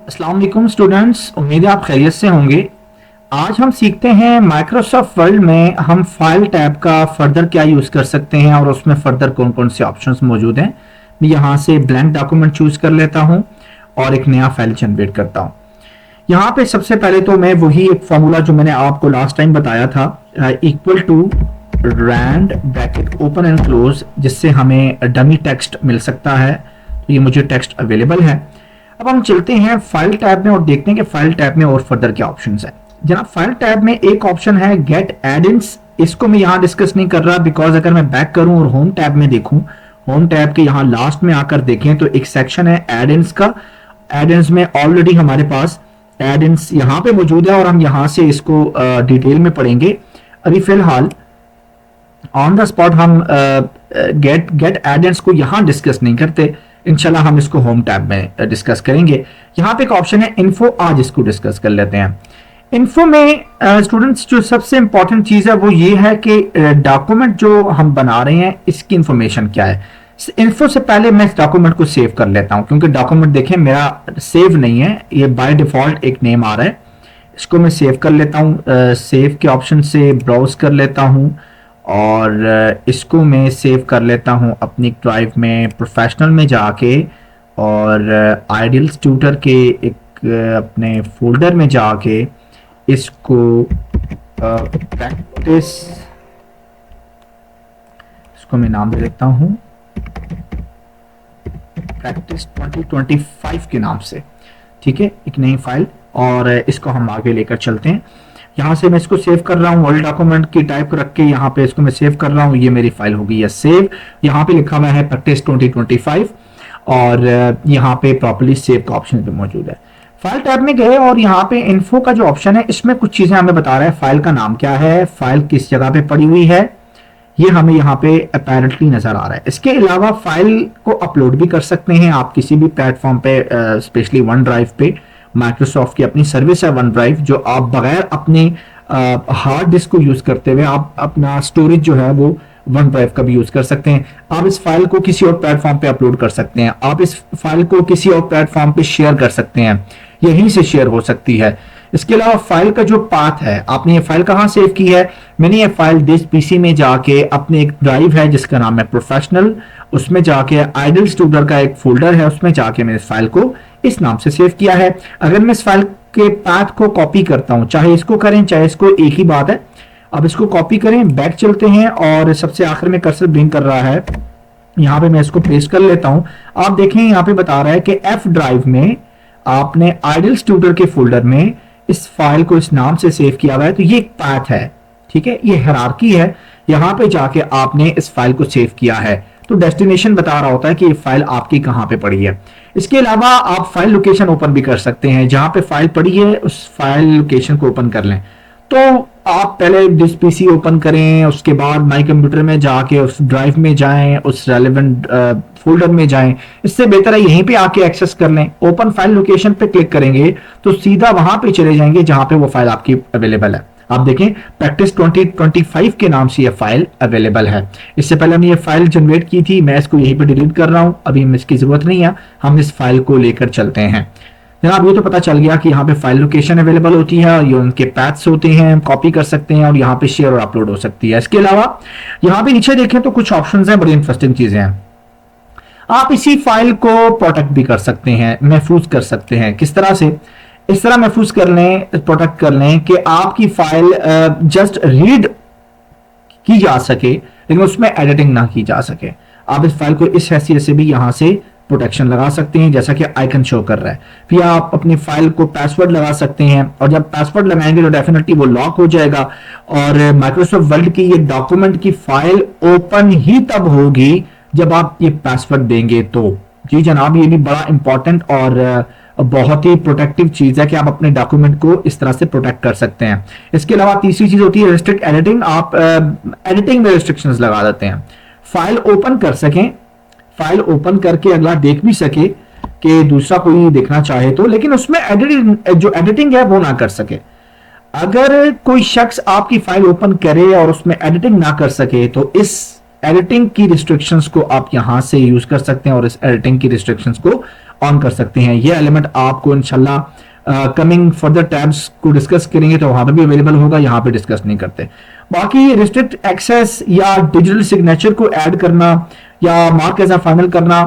अस्सलाम वालेकुम स्टूडेंट्स, उम्मीद है आप खैरियत से होंगे। आज हम सीखते हैं माइक्रोसॉफ्ट वर्ड में हम फाइल टैब का फर्दर क्या यूज़ कर सकते हैं और उसमें फर्दर कौन कौन से ऑप्शंस मौजूद हैं। मैं यहाँ से ब्लैंक डॉक्यूमेंट चूज कर लेता हूँ और एक नया फाइल जनरेट करता हूँ। यहाँ पे सबसे पहले तो मैं वही एक फॉर्मूला जो मैंने आपको लास्ट टाइम बताया था, equal to round bracket open and close, जिससे हमें डमी टेक्स्ट मिल सकता है। तो ये मुझे टेक्स्ट अवेलेबल है। अब हम चलते हैं फाइल टैब में और देखते हैं कि फाइल टैब में और फर्दर क्या ऑप्शंस हैं। जनाब, फाइल टैब में एक ऑप्शन है गेट एड-इन्स। इसको मैं यहाँ डिस्कस नहीं कर रहा बिकॉज अगर मैं बैक करूं और होम टैब में देखूं, होम टैब के यहाँ लास्ट में आकर देखें तो एक सेक्शन है एड-इन्स का। एड-इन्स में ऑलरेडी हमारे पास एड-इन्स यहाँ पे मौजूद है और हम यहाँ से इसको डिटेल में पढ़ेंगे। अभी फिलहाल ऑन द स्पॉट हम गेट एड-इन्स को यहाँ डिस्कस नहीं करते, इंशाल्लाह हम इसको होम टैब में डिस्कस करेंगे। यहाँ पे एक ऑप्शन है इन्फो, आज इसको डिस्कस कर लेते हैं। इन्फो में स्टूडेंट्स जो सबसे इंपॉर्टेंट चीज है वो ये है कि डॉक्यूमेंट जो हम बना रहे हैं इसकी इंफॉर्मेशन क्या है। इन्फो से पहले मैं इस डॉक्यूमेंट को सेव कर लेता हूँ, क्योंकि डॉक्यूमेंट देखें मेरा सेव नहीं है, ये बाय डिफॉल्ट एक नेम आ रहा है। इसको मैं सेव कर लेता हूँ, सेव के ऑप्शन से ब्राउज कर लेता हूँ और इसको मैं सेव कर लेता हूँ अपनी ड्राइव में, प्रोफेशनल में जाके और आइडियल्स ट्यूटर के एक अपने फोल्डर में जाके इसको प्रैक्टिस, इसको मैं नाम दे देता हूँ प्रैक्टिस 2025 के नाम से, ठीक है, एक नई फाइल, और इसको हम आगे लेकर चलते हैं। यहाँ से मैं इसको सेव कर रहा हूँ, वर्ड डॉक्यूमेंट की टाइप रख के यहाँ पे इसको मैं सेव कर रहा हूँ। ये मेरी फाइल हो गई है सेव। यहाँ पे लिखा हुआ है प्रैक्टिस 2025 और यहाँ पे प्रॉपर्ली सेव का ऑप्शन भी मौजूद है। फाइल टैब में गए और यहाँ पे इन्फो का जो ऑप्शन है इसमें कुछ चीजें हमें बता रहा है। फाइल का नाम क्या है, फाइल किस जगह पे पड़ी हुई है, ये हमें यहाँ पे अपैरेंटली नजर आ रहा है। इसके अलावा फाइल को अपलोड भी कर सकते हैं आप किसी भी प्लेटफॉर्म पे, स्पेशली वन ड्राइव पे। माइक्रोसॉफ्ट की अपनी सर्विस है वन ड्राइव, जो आप बगैर अपने हार्ड डिस्क को यूज करते हुए आप अपना स्टोरेज जो है वो वन ड्राइव का भी यूज कर सकते हैं। आप इस फाइल को किसी और प्लेटफॉर्म पे अपलोड कर सकते हैं, आप इस फाइल को किसी और प्लेटफॉर्म पे शेयर कर सकते हैं, यहीं से शेयर हो सकती है। इसके अलावा फाइल का जो पाथ है, आपने ये फाइल कहाँ सेव की है, मैंने ये फाइल दिस पीसी में जाके अपने एक ड्राइव है जिसका नाम है प्रोफेशनल, उसमें जाके आइडल स्टूडर का एक फोल्डर है, उसमें जाके मैंने इस फाइल को इस नाम से सेव किया है। अगर मैं इस फाइल के पाथ को कॉपी करता हूं, चाहे इसको करें चाहे इसको, एक ही बात है। अब इसको कॉपी करें, बैक चलते हैं और सबसे आखिर में कर्सर ब्लिंक कर रहा है, यहाँ पे मैं इसको पेस्ट कर लेता हूं। आप देखें यहाँ पे बता रहा है कि एफ ड्राइव में आपने आइडल स्टूडर के फोल्डर में इस फाइल को इस नाम से सेव किया हुआ है। तो ये एक पाथ है, ठीक है, ये हायरार्की है, यहाँ पे जाके आपने इस फाइल को सेव किया है तो डेस्टिनेशन बता रहा होता है कि ये फाइल आपकी कहाँ पे पड़ी है। इसके अलावा आप फाइल लोकेशन ओपन भी कर सकते हैं, जहां पे फाइल पड़ी है उस फाइल लोकेशन को ओपन कर लें। तो आप पहले दिस पीसी ओपन करें, उसके बाद माई कंप्यूटर में जाके उस ड्राइव में जाएं, उस रेलेवेंट फोल्डर में जाएं। इससे बेहतर है यहीं पे आके एक्सेस कर लें। ओपन फाइल लोकेशन पे क्लिक करेंगे तो सीधा वहां पे चले जाएंगे जहां पे वो फाइल आपकी अवेलेबल है। आप देखें प्रैक्टिस 2025 के नाम से ये फाइल अवेलेबल है। इससे पहले हमने ये फाइल जनरेट की थी, मैं इसको यहीं पे डिलीट कर रहा हूं, अभी इसकी जरूरत नहीं है। हम इस फाइल को लेकर चलते हैं। जनाब, ये तो पता चल गया कि यहाँ पे फाइल लोकेशन अवेलेबल होती है और ये उनके पैथ्स होते हैं, कॉपी कर सकते हैं और यहाँ पे शेयर और अपलोड हो सकती है। इसके अलावा यहाँ पे नीचे देखें तो कुछ ऑप्शंस हैं, बड़ी इंटरेस्टिंग चीजें हैं। आप इसी फाइल को प्रोटेक्ट भी कर सकते हैं, महफूज कर सकते हैं। किस तरह से? इस तरह महफूज कर लें, प्रोटेक्ट कर लें कि आपकी फाइल जस्ट रीड की जा सके लेकिन उसमें एडिटिंग ना की जा सके। आप इस फाइल को इस हैसियत से भी यहां से प्रोटेक्शन लगा सकते हैं, जैसा कि आइकन शो कर रहा है। फिर आप अपनी फाइल को पासवर्ड लगा सकते हैं और जब पासवर्ड लगाएंगे तो डेफिनेटली वो लॉक हो जाएगा और माइक्रोसॉफ्ट वर्ड की ये डॉक्यूमेंट की फाइल ओपन ही तब होगी जब आप ये पासवर्ड देंगे। तो जी जनाब, ये भी बड़ा इंपॉर्टेंट और बहुत ही प्रोटेक्टिव चीज है कि आप अपने डॉक्यूमेंट को इस तरह से प्रोटेक्ट कर सकते हैं। इसके अलावा तीसरी चीज होती है रिस्ट्रिक्ट एडिटिंग। आप एडिटिंग में रिस्ट्रिक्शंस लगा देते हैं, फाइल ओपन कर सकें, फाइल ओपन करके अगला देख भी सके कि दूसरा कोई देखना चाहे तो, लेकिन उसमें जो एडिटिंग है वो ना कर सके। अगर कोई शख्स आपकी फाइल ओपन करे और उसमें एडिटिंग ना कर सके तो इस एडिटिंग की रिस्ट्रिक्शंस को आप यहां से यूज कर सकते हैं और इस एडिटिंग की रिस्ट्रिक्शंस को ऑन कर सकते हैं। ये एलिमेंट आपको इंशाल्लाह कमिंग फर्दर टैब्स को डिस्कस करेंगे तो वहां पर भी अवेलेबल होगा, यहां पे डिस्कस नहीं करते। बाकी रिस्ट्रिक्ट एक्सेस या डिजिटल सिग्नेचर को ऐड करना या मार्क एज अ फाइनल करना,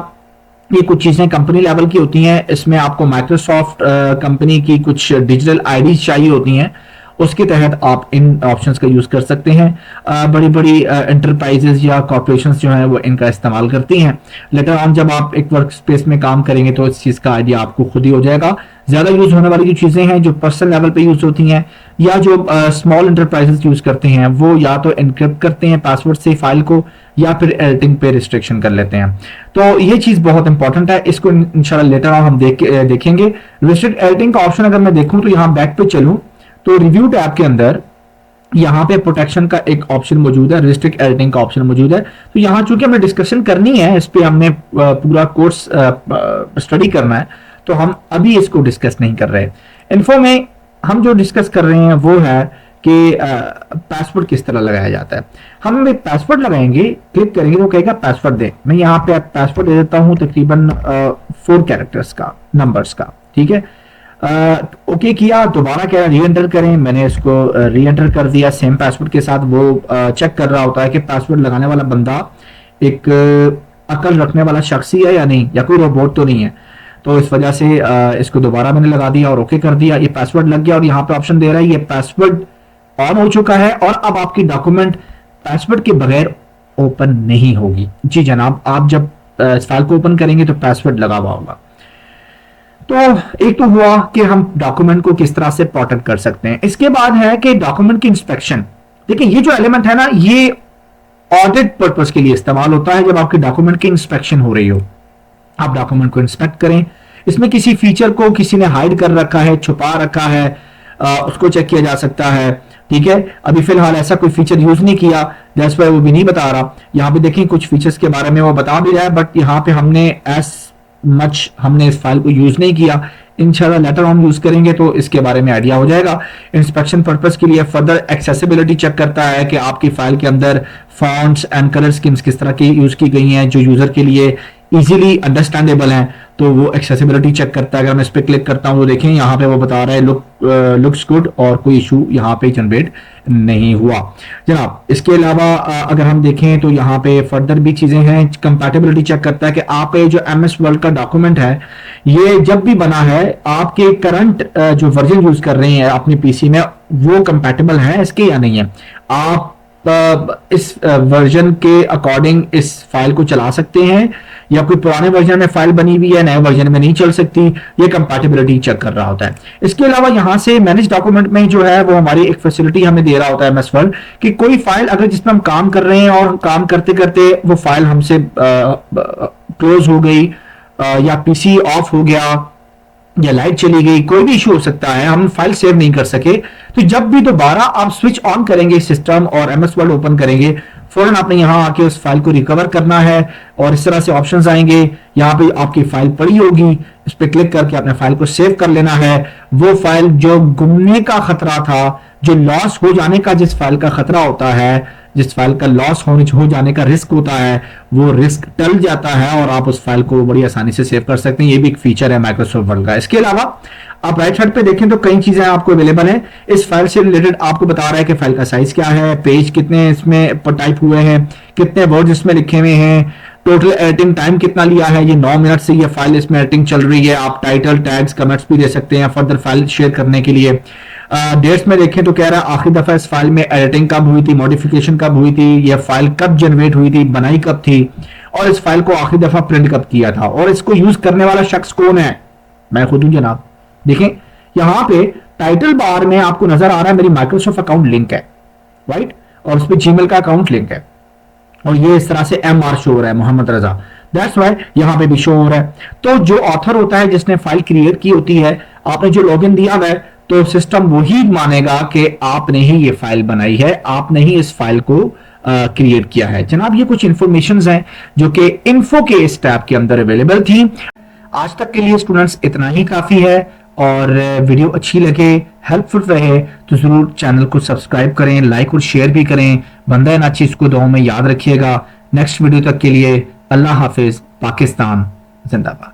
ये कुछ चीजें कंपनी लेवल की होती हैं। इसमें आपको माइक्रोसॉफ्ट कंपनी की कुछ डिजिटल आईडी चाहिए होती हैं, उसके तहत आप इन ऑप्शंस का यूज कर सकते हैं। बड़ी बड़ी एंटरप्राइजेस या कॉर्पोरेशंस जो हैं वो इनका इस्तेमाल करती हैं। लेटर ऑन जब आप एक वर्क स्पेस में काम करेंगे तो इस चीज का आइडिया आपको खुद ही हो जाएगा। ज्यादा यूज होने वाली जो चीजें हैं जो पर्सनल लेवल पे यूज होती हैं या जो स्मॉल एंटरप्राइजेस यूज करते हैं वो या तो एनक्रिप्ट करते हैं पासवर्ड से फाइल को या फिर एडिटिंग पे रिस्ट्रिक्शन कर लेते हैं। तो ये चीज बहुत इंपॉर्टेंट है, इसको इंशाल्लाह लेटर ऑन हम देखेंगे। रिस्ट्रिक्ट एडिटिंग का ऑप्शन अगर मैं देखूं तो यहाँ बैक पे चलूं तो रिव्यू टैब के अंदर यहाँ पे प्रोटेक्शन का एक ऑप्शन मौजूद है, रिस्ट्रिक्ट एडिटिंग का ऑप्शन मौजूद है। तो यहाँ चूंकि हमें डिस्कशन करनी है, इस पे हमने पूरा कोर्स स्टडी करना है, तो हम अभी इसको डिस्कस नहीं कर रहे। इन्फो में हम जो डिस्कस कर रहे हैं वो है कि पासवर्ड किस तरह लगाया जाता है। हम एक पासवर्ड लगाएंगे, क्लिक करेंगे तो कहेगा पासवर्ड दे। मैं यहाँ पे पासवर्ड दे देता हूँ तकरीबन 4 कैरेक्टर्स का, नंबर्स का, ठीक है। ओके किया, दोबारा कह रहा री एंटर करें, मैंने इसको री एंटर कर दिया सेम पासवर्ड के साथ। वो चेक कर रहा होता है कि पासवर्ड लगाने वाला बंदा एक अकल रखने वाला शख्स ही है या नहीं, या कोई रोबोट तो नहीं है। तो इस वजह से इसको दोबारा मैंने लगा दिया और ओके कर दिया, ये पासवर्ड लग गया और यहाँ पे ऑप्शन दे रहा है ये पासवर्ड ऑन हो चुका है और अब आपकी डॉक्यूमेंट पासवर्ड के बगैर ओपन नहीं होगी। जी जनाब, आप जब इस फाइल को ओपन करेंगे तो पासवर्ड लगा हुआ होगा। तो एक तो हुआ कि हम डॉक्यूमेंट को किस तरह से प्रोटेक्ट कर सकते हैं। इसके बाद है कि डॉक्यूमेंट की इंस्पेक्शन। देखिए ये जो एलिमेंट है ना, ये ऑडिट पर्पस के लिए इस्तेमाल होता है। जब आपके डॉक्यूमेंट की इंस्पेक्शन हो रही हो, आप डॉक्यूमेंट को इंस्पेक्ट करें, इसमें किसी फीचर को किसी ने हाइड कर रखा है, छुपा रखा है, उसको चेक किया जा सकता है, ठीक है। अभी फिलहाल ऐसा कोई फीचर यूज नहीं किया, दैट्स व्हाई वो भी नहीं बता रहा। यहाँ पे देखें कुछ फीचर्स के बारे में वो बता भी रहा है, बट यहाँ पे हमने मच हमने इस फाइल को यूज नहीं किया। इंशाल्लाह लेटर हम यूज करेंगे तो इसके बारे में आइडिया हो जाएगा। इंस्पेक्शन पर्पस के लिए फर्दर एक्सेसिबिलिटी चेक करता है कि आपकी फाइल के अंदर फॉन्ट्स एंड कलर स्कीम्स किस तरह की यूज की गई हैं जो यूजर के लिए इजीली अंडरस्टैंडेबल हैं, तो वो एक्सेसिबिलिटी चेक करता है। अगर मैं इस पर क्लिक करता हूं तो देखें यहाँ पे वो बता रहा है लुक्स गुड और कोई इशू यहाँ पे जनरेट नहीं हुआ जनाब। इसके अलावा अगर हम देखें तो यहाँ पे फर्दर भी चीजें हैं। कंपैटिबिलिटी चेक करता है कि आप जो MS वर्ड का डॉक्यूमेंट है ये जब भी बना है आपके करंट जो वर्जन यूज कर रहे हैं अपनी PC में वो कंपैटिबल है इसके या नहीं है। आप इस वर्जन के अकॉर्डिंग इस फाइल को चला सकते हैं या कोई पुराने वर्जन में फाइल बनी हुई है नए वर्जन में नहीं चल सकती, ये कंपैटिबिलिटी चेक कर रहा होता है। इसके अलावा यहां से मैनेज डॉक्यूमेंट में जो है वो हमारी एक फैसिलिटी हमें दे रहा होता है MS वर्ड कि कोई फाइल अगर जिसमें हम काम कर रहे हैं और काम करते करते वो फाइल हमसे क्लोज हो गई या PC ऑफ हो गया या लाइट चली गई, कोई भी इशू हो सकता है, हम फाइल सेव नहीं कर सके, तो जब भी दोबारा आप स्विच ऑन करेंगे सिस्टम और MS वर्ड ओपन करेंगे फौरन आपने यहां आके उस फाइल को रिकवर करना है और इस तरह से ऑप्शंस आएंगे। यहां पे आपकी फाइल पड़ी होगी, इस पे क्लिक करके अपने फाइल को सेव कर लेना है। वो फाइल जो गुमने का खतरा था, जो लॉस हो जाने का जिस फाइल का खतरा होता है, जिस फाइल का लॉस हो जाने का रिस्क होता है, वो रिस्क टल जाता है और आप उस फाइल को बड़ी आसानी से सेव कर सकते हैं। ये भी एक फीचर है माइक्रोसॉफ्ट वर्ड का। इसके अलावा आप राइट साइड पे देखें तो कई चीजें आपको अवेलेबल है। इस फाइल से रिलेटेड आपको बता रहा है कि फाइल का साइज क्या है, पेज कितने इसमें टाइप हुए हैं, कितने वर्ड्स इसमें लिखे हुए हैं, टोटल एडिटिंग टाइम कितना लिया है, ये 9 मिनट से ये फाइल इसमें एडिटिंग चल रही है। आप टाइटल टैग्स कमेंट्स भी दे सकते हैं फर्दर फाइल शेयर करने के लिए। डेट्स में देखें तो कह रहा है आखिरी दफा इस फाइल में एडिटिंग कब हुई थी, मॉडिफिकेशन कब हुई थी, यह फाइल कब जनरेट हुई थी, बनाई कब थी और इस फाइल को आखिरी दफा प्रिंट कब किया था और इसको यूज करने वाला शख्स कौन है, मैं खुद हूं जनाब। देखें यहां पे टाइटल बार में आपको नजर आ रहा है मेरी माइक्रोसॉफ्ट अकाउंट लिंक है, राइट, और उस पर जीमेल का अकाउंट लिंक है और ये इस तरह से MR शो हो रहा है, मोहम्मद रजा, दैट्स व्हाई यहां पे भी शो हो रहा है। तो जो ऑथर होता है जिसने फाइल क्रिएट की होती है, आपने जो लॉगिन दिया है तो सिस्टम वही मानेगा कि आपने ही ये फाइल बनाई है, आपने ही इस फाइल को क्रिएट किया है। जनाब ये कुछ इंफॉर्मेशंस हैं जो कि इन्फो के इस टैब के अंदर अवेलेबल थी। आज तक के लिए स्टूडेंट्स इतना ही काफी है। और वीडियो अच्छी लगे, हेल्पफुल रहे तो ज़रूर चैनल को सब्सक्राइब करें, लाइक और शेयर भी करें। बंदा नाचीज़ को दुआओं में याद रखिएगा। नेक्स्ट वीडियो तक के लिए अल्लाह हाफिज़। पाकिस्तान जिंदाबाद।